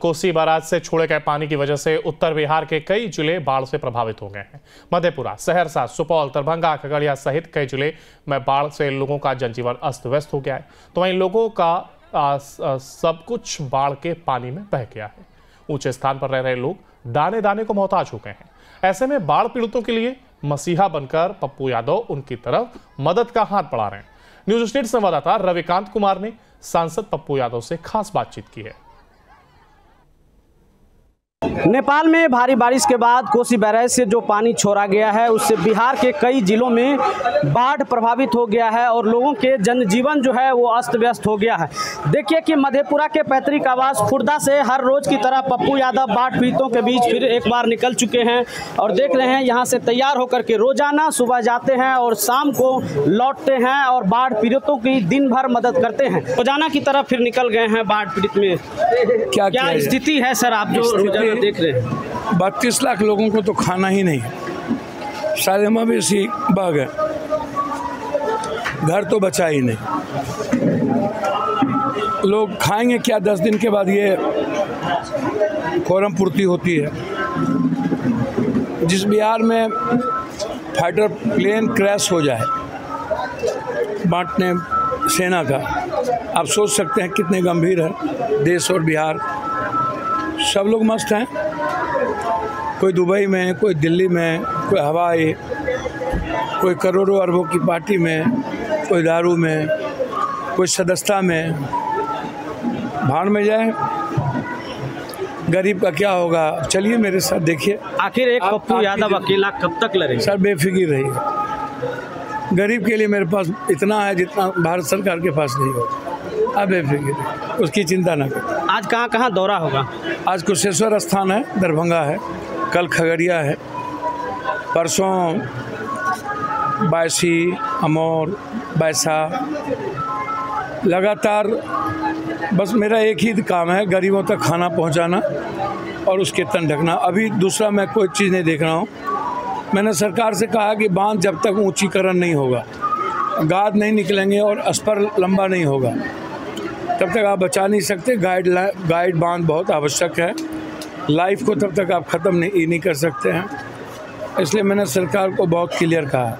Kosi barrage से छोड़े गए पानी की वजह से उत्तर बिहार के कई जिले बाढ़ से प्रभावित हो गए हैं। मधेपुरा, सहरसा, सुपौल, दरभंगा, खगड़िया सहित कई जिले में बाढ़ से लोगों का जनजीवन अस्त व्यस्त हो गया है, तो वहीं लोगों का सब कुछ बाढ़ के पानी में बह गया है। ऊंचे स्थान पर रह रहे लोग दाने दाने को मोहताज हो गए हैं। ऐसे में बाढ़ पीड़ितों के लिए मसीहा बनकर पप्पू यादव उनकी तरफ मदद का हाथ बढ़ा रहे हैं। न्यूज स्टेट संवाददाता रविकांत कुमार ने सांसद पप्पू यादव से खास बातचीत की है। नेपाल में भारी बारिश के बाद कोसी बैराज से जो पानी छोड़ा गया है उससे बिहार के कई जिलों में बाढ़ प्रभावित हो गया है और लोगों के जनजीवन जो है वो अस्त व्यस्त हो गया है। देखिए कि मधेपुरा के पैतृक आवास खुर्दा से हर रोज की तरह पप्पू यादव बाढ़ पीड़ितों के बीच फिर एक बार निकल चुके हैं और देख रहे हैं यहाँ से तैयार होकर के रोजाना सुबह जाते हैं और शाम को लौटते हैं और बाढ़ पीड़ितों की दिन भर मदद करते हैं। रोजाना की तरफ फिर निकल गए हैं बाढ़ पीड़ित में। क्या स्थिति है सर, आप जो रोजाना देख रहे हैं? 32 लाख लोगों को तो खाना ही नहीं, सारे मवेशी बह गए, घर तो बचा ही नहीं। लोग खाएंगे क्या? 10 दिन के बाद ये कोरम पूर्ति होती है। जिस बिहार में फाइटर प्लेन क्रैश हो जाए बांटने सेना का, आप सोच सकते हैं कितने गंभीर है देश और बिहार। सब लोग मस्त हैं, कोई दुबई में, कोई दिल्ली में, कोई हवाई, कोई करोड़ों अरबों की पार्टी में, कोई दारू में, कोई सदस्यता में। भाड़ में जाए, गरीब का क्या होगा? चलिए मेरे साथ देखिए। आखिर एक पप्पू यादव अकेला कब तक लड़ेगा? सर बेफिक्र रहिए, गरीब के लिए मेरे पास इतना है जितना भारत सरकार के पास नहीं होगा। आप बेफिक्र, उसकी चिंता न करें। आज कहाँ कहाँ दौरा होगा? आज कुशेश्वर स्थान है, दरभंगा है, कल खगड़िया है, परसों बायसी, अमौर, बैसा। लगातार बस मेरा एक ही काम है, गरीबों तक खाना पहुंचाना और उसके तन ढकना। अभी दूसरा मैं कोई चीज़ नहीं देख रहा हूं। मैंने सरकार से कहा कि बांध जब तक ऊंचीकरण नहीं होगा, गाद नहीं निकलेंगे और अस्पर लंबा नहीं होगा, तब तक आप बचा नहीं सकते। गाइड बांध बहुत आवश्यक है। लाइफ को तब तक आप ख़त्म नहीं कर सकते हैं। इसलिए मैंने सरकार को बहुत क्लियर कहा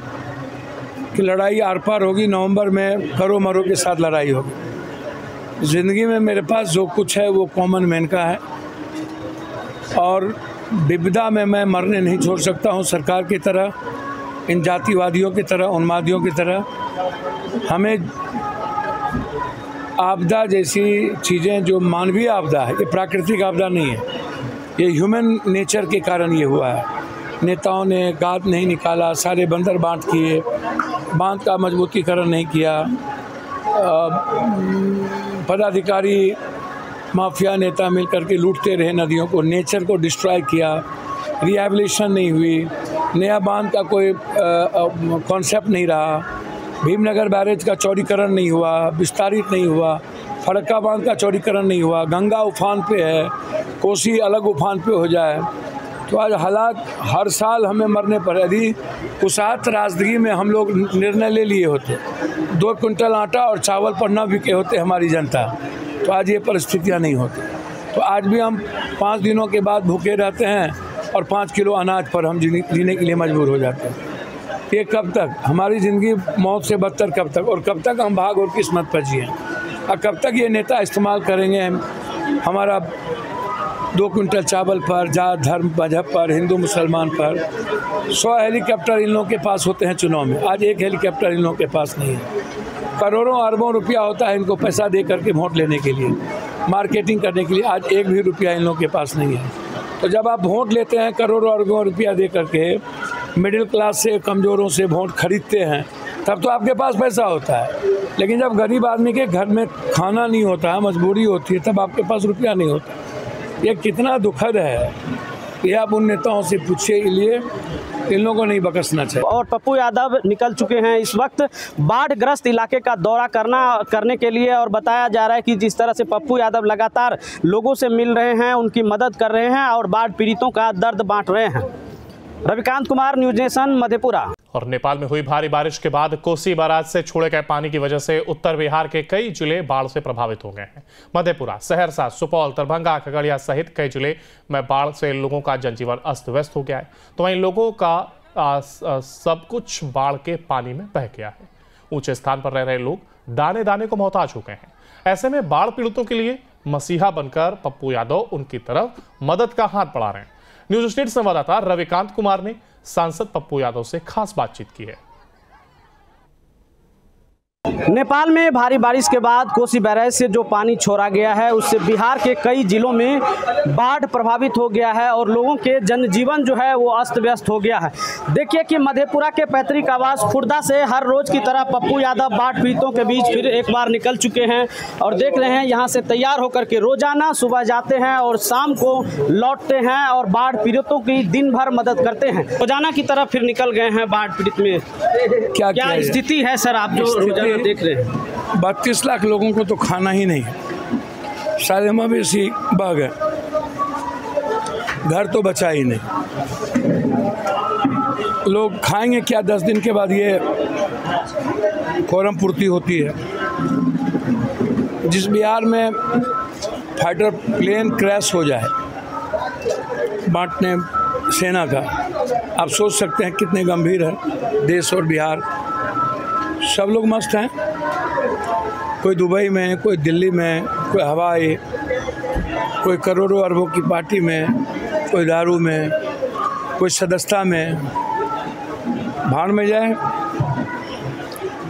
कि लड़ाई आर पार होगी। नवंबर में करो मरो के साथ लड़ाई होगी। ज़िंदगी में मेरे पास जो कुछ है वो कॉमन मैन का है और विपदा में मैं मरने नहीं छोड़ सकता हूँ। सरकार की तरह, इन जातिवादियों की तरह, उन्मादियों की तरह हमें आपदा जैसी चीज़ें, जो मानवीय आपदा है, ये प्राकृतिक आपदा नहीं है, ये ह्यूमन नेचर के कारण ये हुआ है। नेताओं ने गाद नहीं निकाला, सारे बंदर बांध किए, बांध का मजबूतीकरण नहीं किया, पदाधिकारी माफिया नेता मिलकर के लूटते रहे नदियों को, नेचर को डिस्ट्रॉय किया, रिहैबिलिटेशन नहीं हुई, नया बांध का कोई कॉन्सेप्ट नहीं रहा, भीमनगर बैरेज का चौड़ीकरण नहीं हुआ, विस्तारित नहीं हुआ, फरक्का बांध का चौड़ीकरण नहीं हुआ, गंगा उफान पे है, कोसी अलग उफान पे हो जाए। तो आज हालात, हर साल हमें मरने पर, यदि कुसात राजदगी में हम लोग निर्णय ले लिए होते, 2 क्विंटल आटा और चावल पर न बिके होते हमारी जनता, तो आज ये परिस्थितियाँ नहीं होती। तो आज भी हम 5 दिनों के बाद भूखे रहते हैं और 5 किलो अनाज पर हम जीने के लिए मजबूर हो जाते हैं। ये कब तक? हमारी ज़िंदगी मौत से बदतर कब तक? और कब तक हम भाग और किस्मत पर जिएं? और कब तक ये नेता इस्तेमाल करेंगे हमारा 2 क्विंटल चावल पर, जात धर्म मजहब पर, हिंदू मुसलमान पर? 100 हेलीकॉप्टर इन लोगों के पास होते हैं चुनाव में, आज एक हेलीकॉप्टर इन लोगों के पास नहीं है। करोड़ों अरबों रुपया होता है इनको पैसा दे करके वोट लेने के लिए, मार्केटिंग करने के लिए, आज एक भी रुपया इन लोगों के पास नहीं है। तो जब आप वोट लेते हैं करोड़ों अरबों रुपया दे करके, मिडिल क्लास से, कमज़ोरों से वोट खरीदते हैं, तब तो आपके पास पैसा होता है। लेकिन जब गरीब आदमी के घर में खाना नहीं होता है, मजबूरी होती है, तब आपके पास रुपया नहीं होता। ये कितना दुखद है, ये आप उन नेताओं से पूछिए। इसलिए इन लोगों को नहीं बकसना चाहिए। और पप्पू यादव निकल चुके हैं इस वक्त बाढ़ग्रस्त इलाके का दौरा करने के लिए और बताया जा रहा है कि जिस तरह से पप्पू यादव लगातार लोगों से मिल रहे हैं, उनकी मदद कर रहे हैं और बाढ़ पीड़ितों का दर्द बांट रहे हैं। Ravikant Kumar, news nation, Madhepura. और नेपाल में हुई भारी बारिश के बाद कोसी बैराज से छोड़े गए पानी की वजह से उत्तर बिहार के कई जिले बाढ़ से प्रभावित हो गए हैं। मधेपुरा, सहरसा, सुपौल, दरभंगा, खगड़िया सहित कई जिले में बाढ़ से लोगों का जनजीवन अस्त व्यस्त हो गया है। तो वहीं लोगों का सब कुछ बाढ़ के पानी में बह गया है। ऊंचे स्थान पर रह रहे लोग दाने दाने को मोहताज हो गए हैं। ऐसे में बाढ़ पीड़ितों के लिए मसीहा बनकर पप्पू यादव उनकी तरफ मदद का हाथ बढ़ा रहे हैं। न्यूज स्टेट संवाददाता रविकांत कुमार ने सांसद पप्पू यादव से खास बातचीत की है। नेपाल में भारी बारिश के बाद कोसी बैराज से जो पानी छोड़ा गया है उससे बिहार के कई जिलों में बाढ़ प्रभावित हो गया है और लोगों के जनजीवन जो है वो अस्त व्यस्त हो गया है। देखिए कि मधेपुरा के पैतृक आवास खुर्दा से हर रोज की तरह पप्पू यादव बाढ़ पीड़ितों के बीच फिर एक बार निकल चुके हैं और देख रहे हैं यहाँ से तैयार होकर के रोजाना सुबह जाते हैं और शाम को लौटते हैं और बाढ़ पीड़ितों की दिन भर मदद करते हैं। रोजाना की तरह फिर निकल गए हैं बाढ़ पीड़ित में। क्या स्थिति है सर, आप जो रोजाना देख रहे हैं? 32 लाख लोगों को तो खाना ही नहीं, सारे मवेशी बह गए, घर तो बचा ही नहीं। लोग खाएंगे क्या? 10 दिन के बाद ये कोरम पूर्ति होती है। जिस बिहार में फाइटर प्लेन क्रैश हो जाए बांटने सेना का, आप सोच सकते हैं कितने गंभीर है देश और बिहार। सब लोग मस्त हैं, कोई दुबई में, कोई दिल्ली में, कोई हवाई, कोई करोड़ों अरबों की पार्टी में, कोई दारू में, कोई सदस्यता में। भाड़ में जाए,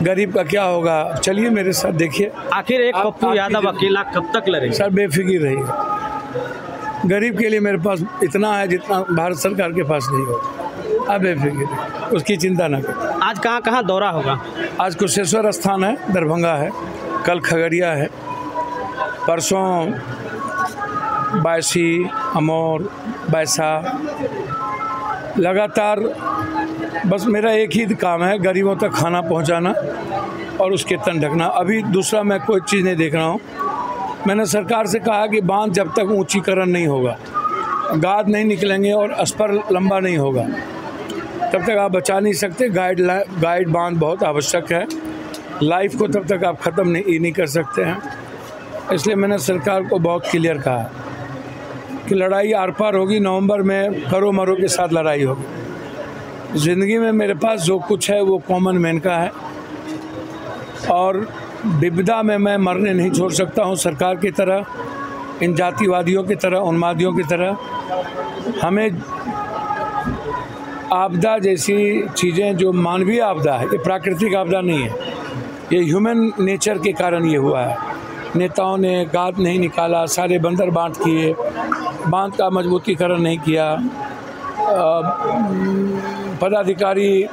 गरीब का क्या होगा? चलिए मेरे साथ देखिए। आखिर एक पप्पू यादव अकेला कब तक लड़ेगा? सर बेफिक्र रहिए, गरीब के लिए मेरे पास इतना है जितना भारत सरकार के पास नहीं होगा। अब बेफिक्र, उसकी चिंता ना करें। आज कहाँ कहाँ दौरा होगा? आज कुशेश्वर स्थान है, दरभंगा है, कल खगड़िया है, परसों बायसी, अमौर, बैसा। लगातार बस मेरा एक ही काम है, गरीबों तक खाना पहुंचाना और उसके तन ढकना। अभी दूसरा मैं कोई चीज़ नहीं देख रहा हूं। मैंने सरकार से कहा कि बांध जब तक ऊंचीकरण नहीं होगा, गाद नहीं निकलेंगे और स्पर लंबा नहीं होगा, तब तक आप बचा नहीं सकते। गाइड बांध बहुत आवश्यक है। लाइफ को तब तक आप ख़त्म नहीं कर सकते हैं। इसलिए मैंने सरकार को बहुत क्लियर कहा कि लड़ाई आर पार होगी। नवंबर में करो मरो के साथ लड़ाई होगी। ज़िंदगी में मेरे पास जो कुछ है वो कॉमन मैन का है और विपदा में मैं मरने नहीं छोड़ सकता हूँ। सरकार की तरह, इन जातिवादियों की तरह, उन्मादियों की तरह हमें आपदा जैसी चीज़ें, जो मानवीय आपदा है, ये प्राकृतिक आपदा नहीं है, ये ह्यूमन नेचर के कारण ये हुआ है। नेताओं ने गाद नहीं निकाला, सारे बंदर बांट किए, बांध का मजबूतीकरण नहीं किया, पदाधिकारी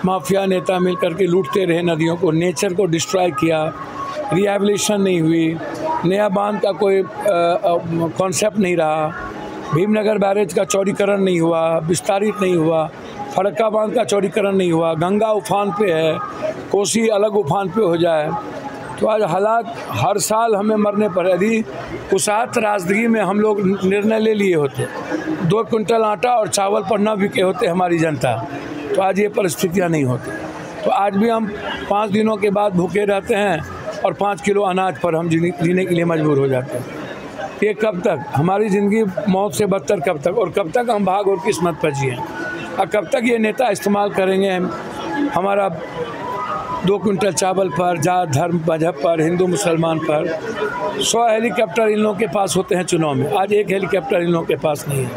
माफिया नेता मिलकर के लूटते रहे नदियों को, नेचर को डिस्ट्रॉय किया, रिहैबिलिटेशन नहीं हुई, नया बांध का कोई कॉन्सेप्ट नहीं रहा, भीमनगर बैरेज का चौड़ीकरण नहीं हुआ, विस्तारित नहीं हुआ, फरक्का बांध का चौड़ीकरण नहीं हुआ, गंगा उफान पे है, कोसी अलग उफान पे हो जाए तो आज हालात हर साल हमें मरने पर। यदि उस त्रासदी में हम लोग निर्णय ले लिए होते, 2 क्विंटल आटा और चावल पर न बिके होते हमारी जनता, तो आज ये परिस्थितियाँ नहीं होती। तो आज भी हम 5 दिनों के बाद भूखे रहते हैं और 5 किलो अनाज पर हम जीने के लिए मजबूर हो जाते हैं। ये कब तक? हमारी ज़िंदगी मौत से बदतर कब तक? और कब तक हम भाग और किस्मत पर जिए? और कब तक ये नेता इस्तेमाल करेंगे हमारा 2 क्विंटल चावल पर, जात धर्म मजहब पर, हिंदू मुसलमान पर? 100 हेलीकॉप्टर इन लोगों के पास होते हैं चुनाव में, आज एक हेलीकॉप्टर इन लोगों के पास नहीं है।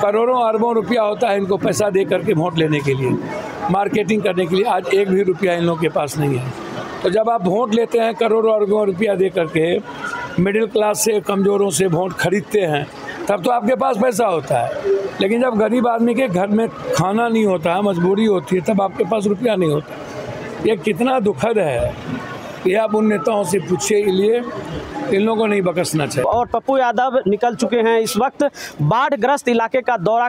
करोड़ों अरबों रुपया होता है इनको पैसा दे करके वोट लेने के लिए, मार्केटिंग करने के लिए, आज एक भी रुपया इन लोगों के पास नहीं है। तो जब आप वोट लेते हैं करोड़ों अरबों रुपया दे करके, मिडिल क्लास से, कमज़ोरों से वोट खरीदते हैं, तब तो आपके पास पैसा होता है। लेकिन जब गरीब आदमी के घर में खाना नहीं होता है, मजबूरी होती है, तब आपके पास रुपया नहीं होता। ये कितना दुखद है, ये आप उन नेताओं से पूछिए। इसलिए इन लोगों को नहीं बकसना चाहिए। और पप्पू यादव निकल चुके हैं इस वक्त बाढ़ग्रस्त इलाके का दौरा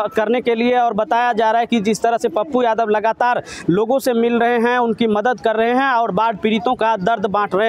करने के लिए और बताया जा रहा है कि जिस तरह से पप्पू यादव लगातार लोगों से मिल रहे हैं, उनकी मदद कर रहे हैं और बाढ़ पीड़ितों का दर्द बांट रहे हैं।